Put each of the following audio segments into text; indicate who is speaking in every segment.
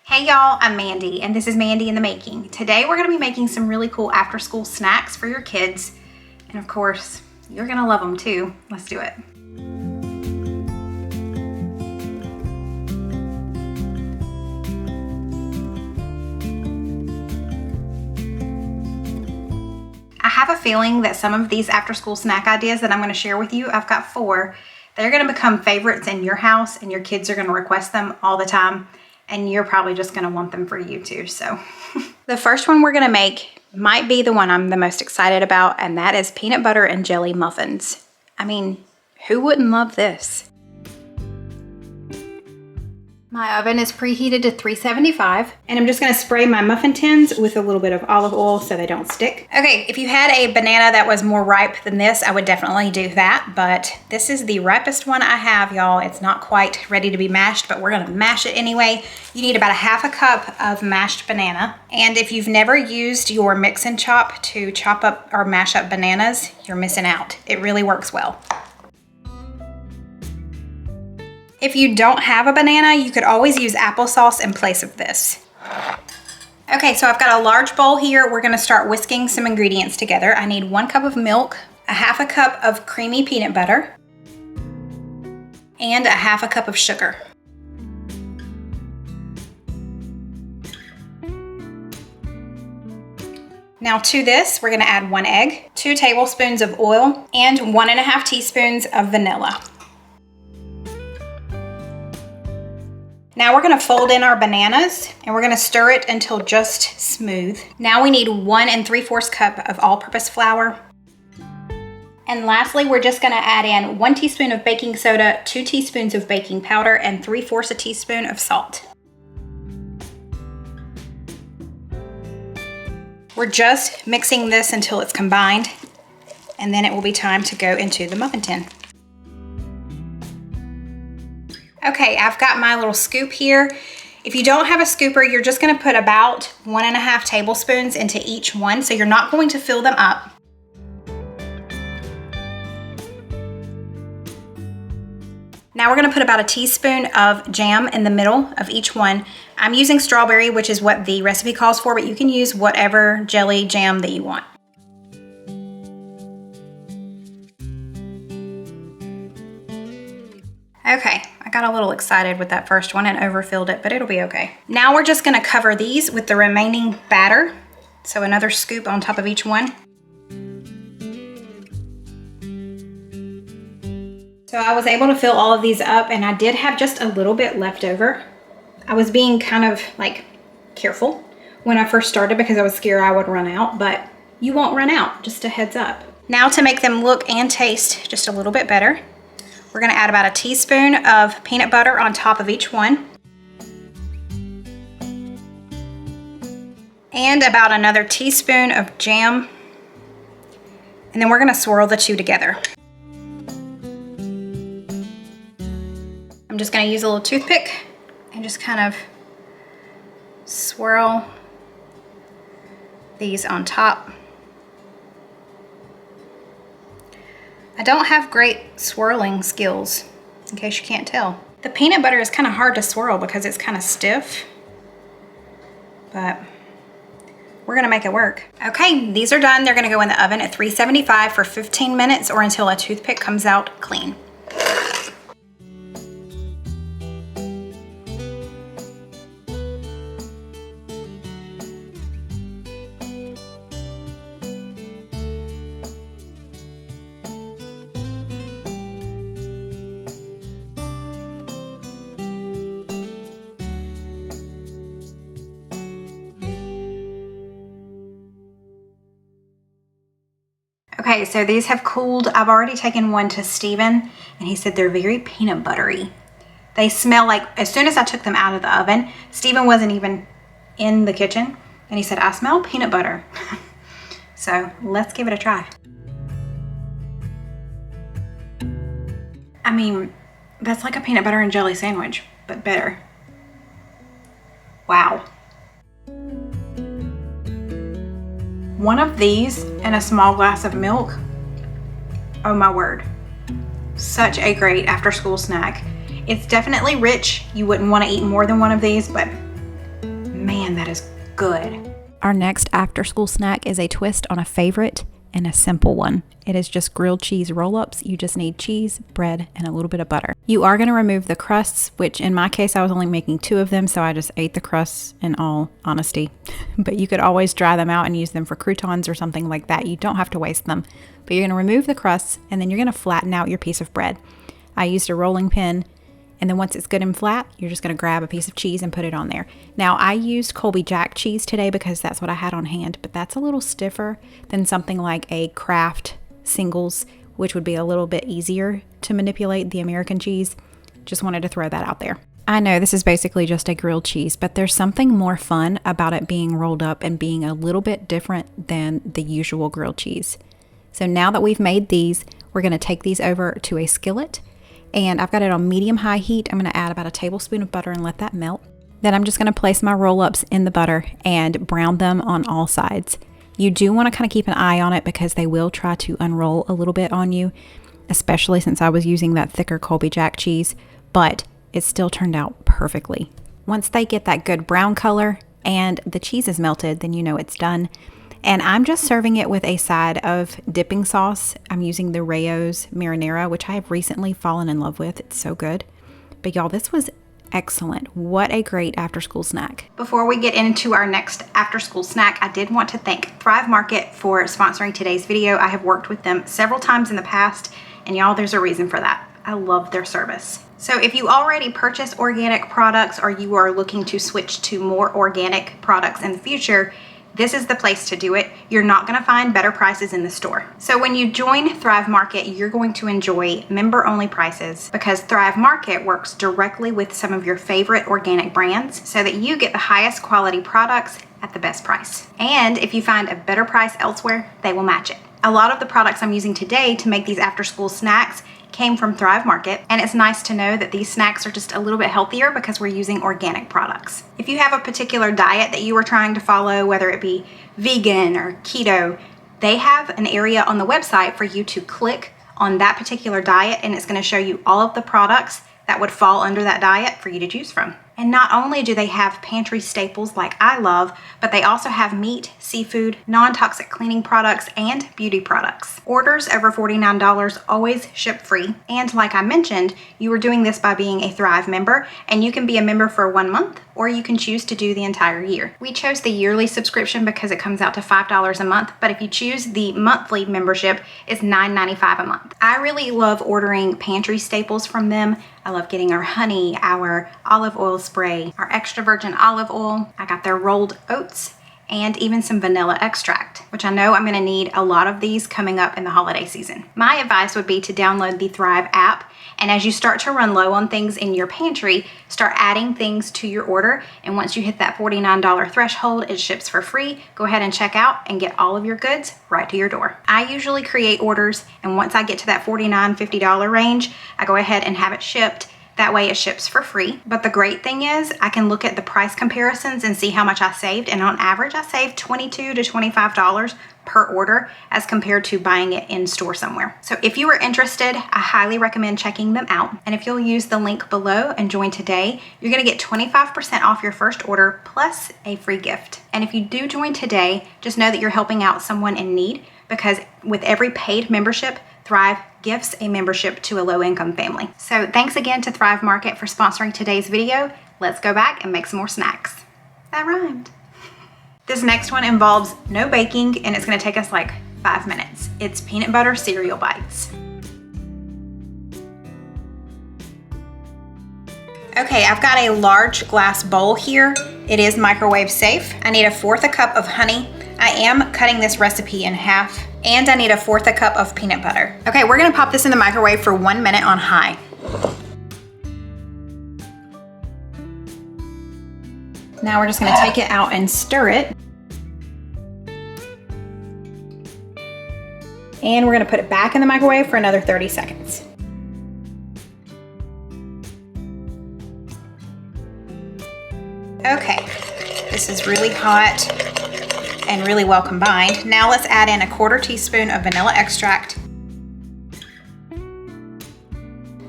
Speaker 1: Hey y'all, I'm Mandy and this is Mandy in the Making. Today we're going to be making some really cool after school snacks for your kids. And of course, you're going to love them too. Let's do it. I have a feeling that some of these after school snack ideas that I'm going to share with you, I've got 4, they're going to become favorites in your house and your kids are going to request them all the time. And you're probably just gonna want them for you too, so. The first one we're gonna make might be the one I'm the most excited about, and that is peanut butter and jelly muffins. I mean, who wouldn't love this? My oven is preheated to 375, and I'm just gonna spray my muffin tins with a little bit of olive oil so they don't stick. Okay, if you had a banana that was more ripe than this, I would definitely do that, but this is the ripest one I have, y'all. It's not quite ready to be mashed, but we're gonna mash it anyway. You need about a ½ cup of mashed banana, and if you've never used your mix and chop to chop up or mash up bananas, you're missing out. It really works well. If you don't have a banana, you could always use applesauce in place of this. Okay, so I've got a large bowl here. We're gonna start whisking some ingredients together. I need 1 cup of milk, a ½ cup of creamy peanut butter, and a ½ cup of sugar. Now to this, we're gonna add 1 egg, 2 tablespoons of oil, and 1½ teaspoons of vanilla. Now we're gonna fold in our bananas and we're gonna stir it until just smooth. Now we need 1 3/4 cup of all-purpose flour. And lastly, we're just gonna add in 1 teaspoon of baking soda, 2 teaspoons of baking powder, and 3/4 teaspoon of salt. We're just mixing this until it's combined, and then it will be time to go into the muffin tin. Okay, I've got my little scoop here. If you don't have a scooper, you're just gonna put about 1½ tablespoons into each one, so you're not going to fill them up. Now we're gonna put about a teaspoon of jam in the middle of each one. I'm using strawberry, which is what the recipe calls for, but you can use whatever jelly jam that you want. Okay, I got a little excited with that first one and overfilled it, but it'll be okay. Now we're just gonna cover these with the remaining batter. So another scoop on top of each one. So I was able to fill all of these up, and I did have just a little bit left over. I was being kind of like careful when I first started because I was scared I would run out, but you won't run out, just a heads up. Now to make them look and taste just a little bit better, we're gonna add about a teaspoon of peanut butter on top of each one. And about another teaspoon of jam. And then we're gonna swirl the two together. I'm just gonna use a little toothpick and just kind of swirl these on top. I don't have great swirling skills, in case you can't tell. The peanut butter is kind of hard to swirl because it's kind of stiff, but we're gonna make it work. Okay, these are done. They're gonna go in the oven at 375 for 15 minutes or until a toothpick comes out clean. Okay, so these have cooled. I've already taken one to Steven, and he said they're very peanut buttery. They smell like, as soon as I took them out of the oven, Steven wasn't even in the kitchen, and he said, I smell peanut butter. So let's give it a try. I mean, that's like a peanut butter and jelly sandwich, but better. Wow. One of these and a small glass of milk, oh my word. Such a great after school snack. It's definitely rich. You wouldn't want to eat more than one of these, but that is good.
Speaker 2: Our next after school snack is a twist on a favorite and a simple one. It is just grilled cheese roll-ups. You just need cheese, bread, and a little bit of butter. You are going to remove the crusts, which in my case, I was only making 2 of them, so I just ate the crusts in all honesty. But you could always dry them out and use them for croutons or something like that. You don't have to waste them. But you're going to remove the crusts, and then you're going to flatten out your piece of bread. I used a rolling pin, and then once it's good and flat, you're just going to grab a piece of cheese and put it on there. Now, I used Colby Jack cheese today because that's what I had on hand, but that's a little stiffer than something like a Kraft Singles, which would be a little bit easier to manipulate, the American cheese. Just wanted to throw that out there. I know this is basically just a grilled cheese, but there's something more fun about it being rolled up and being a little bit different than the usual grilled cheese. So now that we've made these, we're going to take these over to a skillet, and I've got it on medium-high heat. I'm going to add about a tablespoon of butter and let that melt. Then I'm just going to place my roll-ups in the butter and brown them on all sides. You do want to kind of keep an eye on it because they will try to unroll a little bit on you, especially since I was using that thicker Colby Jack cheese, but it still turned out perfectly. Once they get that good brown color and the cheese is melted, then you know it's done. And I'm just serving it with a side of dipping sauce. I'm using the Rayo's marinara, which I have recently fallen in love with. It's so good. But y'all, this was excellent. What a great after school snack.
Speaker 1: Before we get into our next after school snack, I did want to thank Thrive Market for sponsoring today's video. I have worked with them several times in the past, and y'all, there's a reason for that. I love their service. So if you already purchase organic products or you are looking to switch to more organic products in the future, this is the place to do it. You're not going to find better prices in the store. So when you join Thrive Market, you're going to enjoy member-only prices because Thrive Market works directly with some of your favorite organic brands so that you get the highest quality products at the best price. And if you find a better price elsewhere, they will match it. A lot of the products I'm using today to make these after-school snacks came from Thrive Market, and it's nice to know that these snacks are just a little bit healthier because we're using organic products. If you have a particular diet that you are trying to follow, whether it be vegan or keto, they have an area on the website for you to click on that particular diet, and it's going to show you all of the products that would fall under that diet for you to choose from. And not only do they have pantry staples like I love, but they also have meat, seafood, non-toxic cleaning products, and beauty products. Orders over $49 always ship free. And like I mentioned, you are doing this by being a Thrive member, and you can be a member for 1 month, or you can choose to do the entire year. We chose the yearly subscription because it comes out to $5 a month, but if you choose the monthly membership, it's $9.95 a month. I really love ordering pantry staples from them. I love getting our honey, our olive oil spray, our extra virgin olive oil. I got their rolled oats and even some vanilla extract, which I know I'm going to need a lot of these coming up in the holiday season. My advice would be to download the Thrive app, and as you start to run low on things in your pantry, start adding things to your order, and once you hit that $49 threshold, it ships for free. Go ahead and check out and get all of your goods right to your door. I usually create orders, and once I get to that $49, $50 range, I go ahead and have it shipped. That way it ships for free. But the great thing is I can look at the price comparisons and see how much I saved. And on average, I saved $22 to $25 per order as compared to buying it in store somewhere. So if you are interested, I highly recommend checking them out. And if you'll use the link below and join today, you're gonna get 25% off your first order plus a free gift. And if you do join today, just know that you're helping out someone in need, because with every paid membership, Thrive gifts a membership to a low-income family. So thanks again to Thrive Market for sponsoring today's video. Let's go back and make some more snacks. That rhymed. This next one involves no baking, and it's gonna take us like 5 minutes. It's peanut butter cereal bites. Okay, I've got a large glass bowl here. It is microwave safe. I need 1/4 cup of honey. I am cutting this recipe in half, and I need 1/4 cup of peanut butter. Okay, we're gonna pop this in the microwave for 1 minute on high. Now we're just gonna take it out and stir it. And we're gonna put it back in the microwave for another 30 seconds. Okay, this is really hot and really well combined. Now let's add in 1/4 teaspoon of vanilla extract.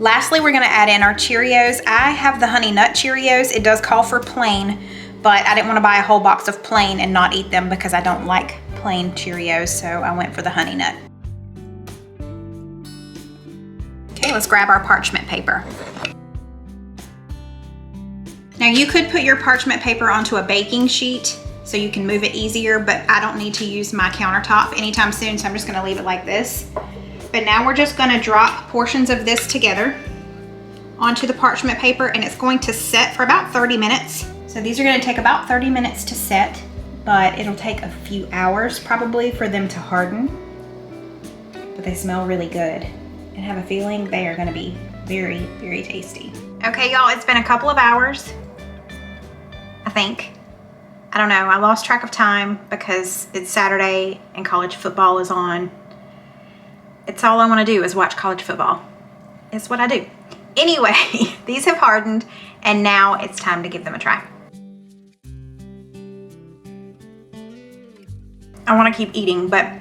Speaker 1: Lastly, we're gonna add in our Cheerios. I have the Honey Nut Cheerios. It does call for plain, but I didn't want to buy a whole box of plain and not eat them because I don't like plain Cheerios, so I went for the honey nut. Okay, let's grab our parchment paper. Now you could put your parchment paper onto a baking sheet so you can move it easier, but I don't need to use my countertop anytime soon, so I'm just gonna leave it like this. But now we're just gonna drop portions of this together onto the parchment paper, and it's going to set for about 30 minutes. So these are gonna take about 30 minutes to set, but it'll take a few hours probably for them to harden. But they smell really good and have a feeling they are gonna be very, very tasty. Okay, y'all, it's been a couple of hours, I think. I don't know, I lost track of time because it's Saturday and college football is on. It's all I wanna do is watch college football. It's what I do. Anyway, these have hardened and now it's time to give them a try. I wanna keep eating, but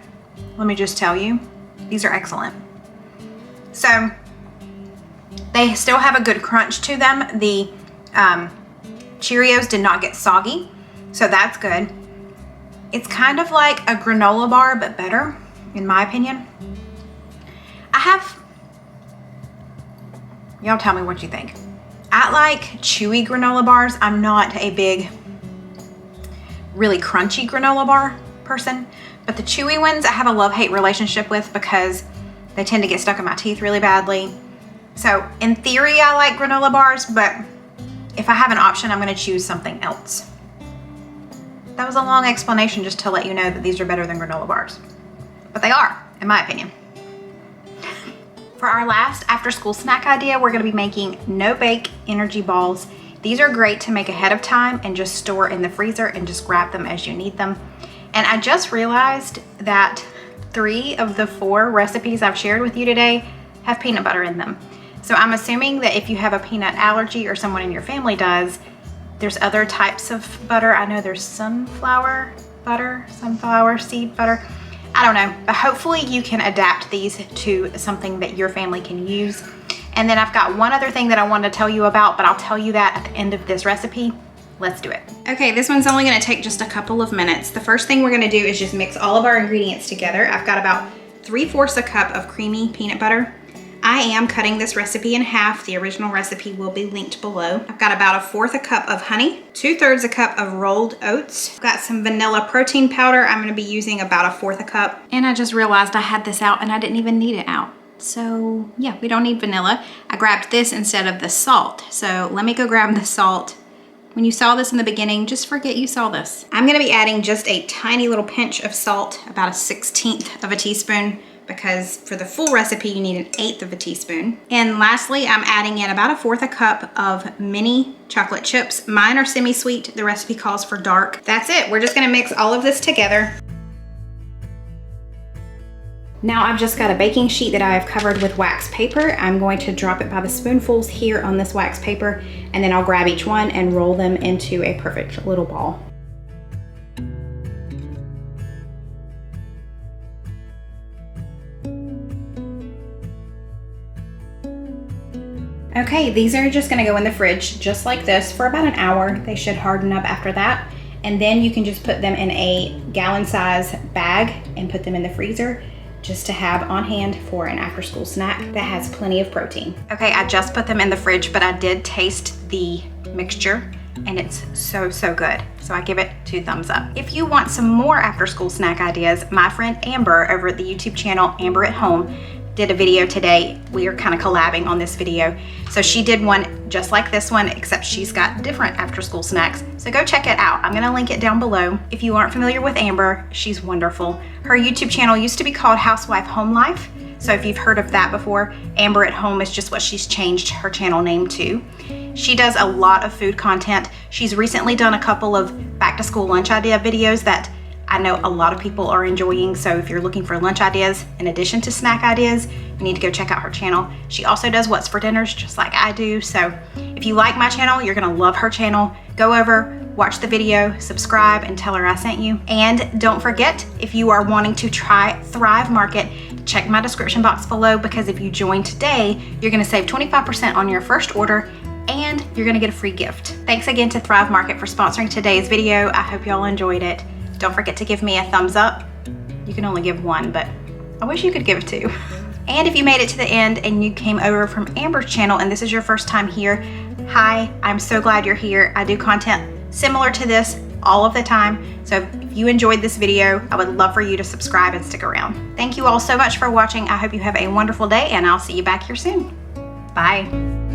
Speaker 1: let me just tell you, these are excellent. So, they still have a good crunch to them. The Cheerios did not get soggy, so that's good. It's kind of like a granola bar, but better, in my opinion. Y'all tell me what you think. I like chewy granola bars. I'm not a big, really crunchy granola bar person, but the chewy ones I have a love-hate relationship with because they tend to get stuck in my teeth really badly. So in theory, I like granola bars, but if I have an option, I'm gonna choose something else. That was a long explanation just to let you know that these are better than granola bars. But they are, in my opinion. For our last after school snack idea, we're gonna be making no-bake energy balls. These are great to make ahead of time and just store in the freezer and just grab them as you need them. And I just realized that 3 of the 4 recipes I've shared with you today have peanut butter in them. So I'm assuming that if you have a peanut allergy or someone in your family does, there's other types of butter. I know there's sunflower butter, sunflower seed butter. I don't know, but hopefully you can adapt these to something that your family can use. And then I've got one other thing that I wanted to tell you about, but I'll tell you that at the end of this recipe. Let's do it. Okay, this one's only gonna take just a couple of minutes. The first thing we're gonna do is just mix all of our ingredients together. I've got about 3/4 a cup of creamy peanut butter. I am cutting this recipe in half. The original recipe will be linked below. I've got about 1/4 a cup of honey, 2/3 a cup of rolled oats. I've got some vanilla protein powder. I'm gonna be using about 1/4 a cup. And I just realized I had this out and I didn't even need it out. So yeah, we don't need vanilla. I grabbed this instead of the salt. So let me go grab the salt. When you saw this in the beginning, just forget you saw this. I'm gonna be adding just a tiny little pinch of salt, about 1/16 of a teaspoon, because for the full recipe, you need 1/8 of a teaspoon. And lastly, I'm adding in about 1/4 a cup of mini chocolate chips. Mine are semi-sweet. The recipe calls for dark. That's it. We're just gonna mix all of this together. Now I've just got a baking sheet that I have covered with wax paper. I'm going to drop it by the spoonfuls here on this wax paper, and then I'll grab each one and roll them into a perfect little ball. Okay, these are just gonna go in the fridge just like this for about an hour. They should harden up after that. And then you can just put them in a gallon-size bag and put them in the freezer just to have on hand for an after-school snack that has plenty of protein. Okay, I just put them in the fridge, but I did taste the mixture and it's so, so good. So I give it 2 thumbs up. If you want some more after-school snack ideas, my friend Amber over at the YouTube channel Amber at Home did a video today. We are kind of collabing on this video. So she did one just like this one, except she's got different after school snacks. So go check it out. I'm gonna link it down below. If you aren't familiar with Amber, she's wonderful. Her YouTube channel used to be called Housewife Home Life. So if you've heard of that before, Amber at Home is just what she's changed her channel name to. She does a lot of food content. She's recently done a couple of back to school lunch idea videos that I know a lot of people are enjoying. So if you're looking for lunch ideas in addition to snack ideas, you need to go check out her channel. She also does what's for dinners just like I do. So if you like my channel, you're gonna love her channel. Go over, watch the video, subscribe, and tell her I sent you. And don't forget, if you are wanting to try Thrive Market, check my description box below, because if you join today, you're gonna save 25% on your first order and you're gonna get a free gift. Thanks again to Thrive Market for sponsoring today's video. I hope y'all enjoyed it. Don't forget to give me a thumbs up. You can only give one, but I wish you could give two. And if you made it to the end and you came over from Amber's channel and this is your first time here, hi, I'm so glad you're here. I do content similar to this all of the time. So if you enjoyed this video, I would love for you to subscribe and stick around. Thank you all so much for watching. I hope you have a wonderful day and I'll see you back here soon. Bye.